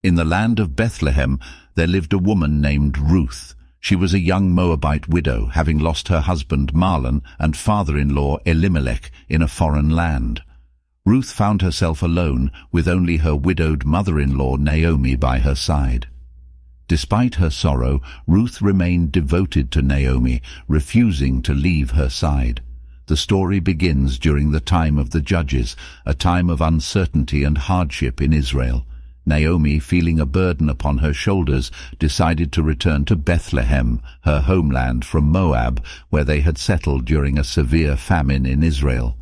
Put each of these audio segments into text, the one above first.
In the land of Bethlehem there lived a woman named Ruth. She was a young Moabite widow, having lost her husband Mahlon and father-in-law Elimelech in a foreign land. Ruth found herself alone, with only her widowed mother-in-law Naomi by her side. Despite her sorrow, Ruth remained devoted to Naomi, refusing to leave her side. The story begins during the time of the Judges, a time of uncertainty and hardship in Israel. Naomi, feeling a burden upon her shoulders, decided to return to Bethlehem, her homeland from Moab, where they had settled during a severe famine in Israel.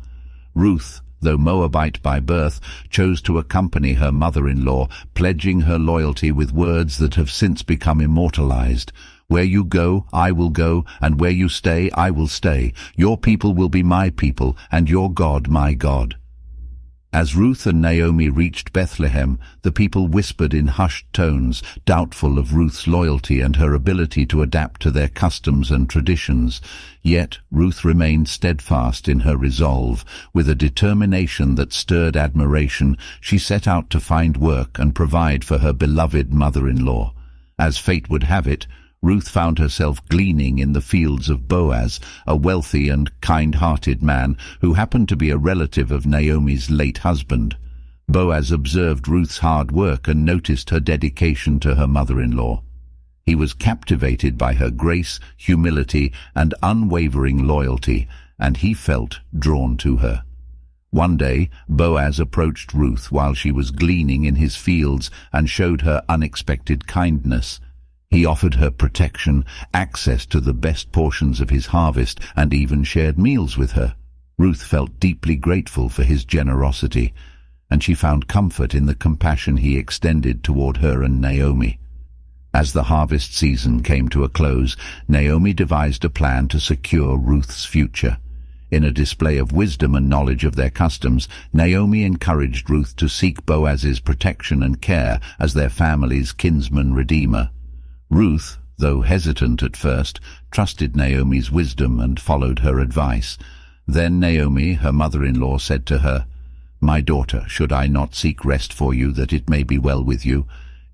Ruth, though Moabite by birth, chose to accompany her mother-in-law, pledging her loyalty with words that have since become immortalized. "Where you go, I will go, and where you stay, I will stay. Your people will be my people, and your God my God." As Ruth and Naomi reached Bethlehem, the people whispered in hushed tones, doubtful of Ruth's loyalty and her ability to adapt to their customs and traditions. Yet Ruth remained steadfast in her resolve. With a determination that stirred admiration, she set out to find work and provide for her beloved mother-in-law. As fate would have it, Ruth found herself gleaning in the fields of Boaz, a wealthy and kind-hearted man who happened to be a relative of Naomi's late husband. Boaz observed Ruth's hard work and noticed her dedication to her mother-in-law. He was captivated by her grace, humility, and unwavering loyalty, and he felt drawn to her. One day, Boaz approached Ruth while she was gleaning in his fields and showed her unexpected kindness. He offered her protection, access to the best portions of his harvest, and even shared meals with her. Ruth felt deeply grateful for his generosity, and she found comfort in the compassion he extended toward her and Naomi. As the harvest season came to a close, Naomi devised a plan to secure Ruth's future. In a display of wisdom and knowledge of their customs, Naomi encouraged Ruth to seek Boaz's protection and care as their family's kinsman-redeemer. Ruth, though hesitant at first, trusted Naomi's wisdom and followed her advice. Then Naomi, her mother-in-law, said to her, "My daughter, should I not seek rest for you, that it may be well with you?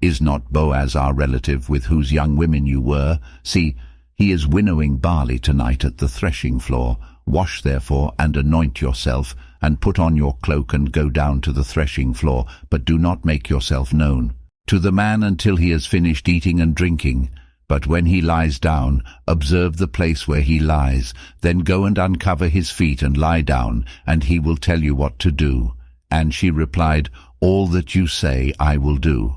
Is not Boaz our relative, with whose young women you were? See, he is winnowing barley tonight at the threshing floor. Wash therefore, and anoint yourself, and put on your cloak, and go down to the threshing floor, but do not make yourself known to the man until he has finished eating and drinking. But when he lies down, observe the place where he lies. Then go and uncover his feet and lie down, and he will tell you what to do." And she replied, "All that you say I will do."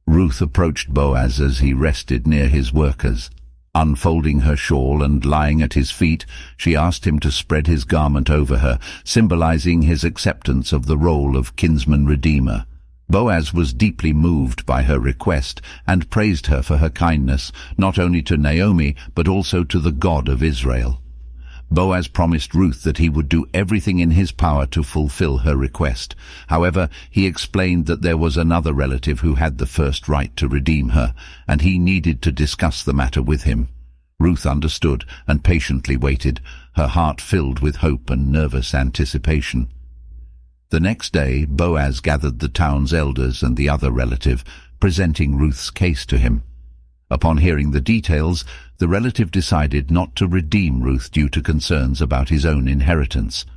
Ruth approached Boaz as he rested near his workers. Unfolding her shawl and lying at his feet, she asked him to spread his garment over her, symbolizing his acceptance of the role of kinsman-redeemer. Boaz was deeply moved by her request and praised her for her kindness, not only to Naomi, but also to the God of Israel. Boaz promised Ruth that he would do everything in his power to fulfill her request. However, he explained that there was another relative who had the first right to redeem her, and he needed to discuss the matter with him. Ruth understood and patiently waited, her heart filled with hope and nervous anticipation. The next day, Boaz gathered the town's elders and the other relative, presenting Ruth's case to him. Upon hearing the details, the relative decided not to redeem Ruth due to concerns about his own inheritance.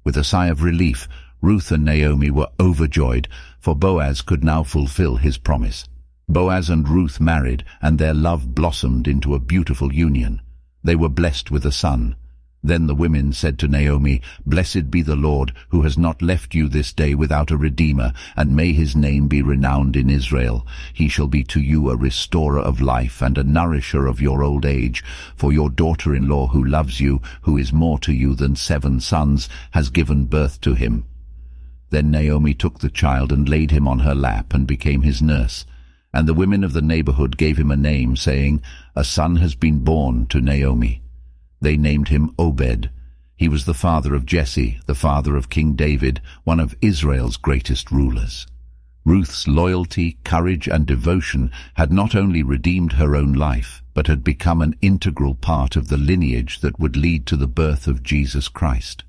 With a sigh of relief, Ruth and Naomi were overjoyed, for Boaz could now fulfill his promise. Boaz and Ruth married, and their love blossomed into a beautiful union. They were blessed with a son. Then the women said to Naomi, "Blessed be the Lord, who has not left you this day without a redeemer, and may his name be renowned in Israel. He shall be to you a restorer of life and a nourisher of your old age. For your daughter-in-law who loves you, who is more to you than 7 sons, has given birth to him." Then Naomi took the child and laid him on her lap and became his nurse. And the women of the neighborhood gave him a name, saying, "A son has been born to Naomi." They named him Obed. He was the father of Jesse, the father of King David, one of Israel's greatest rulers. Ruth's loyalty, courage, and devotion had not only redeemed her own life, but had become an integral part of the lineage that would lead to the birth of Jesus Christ.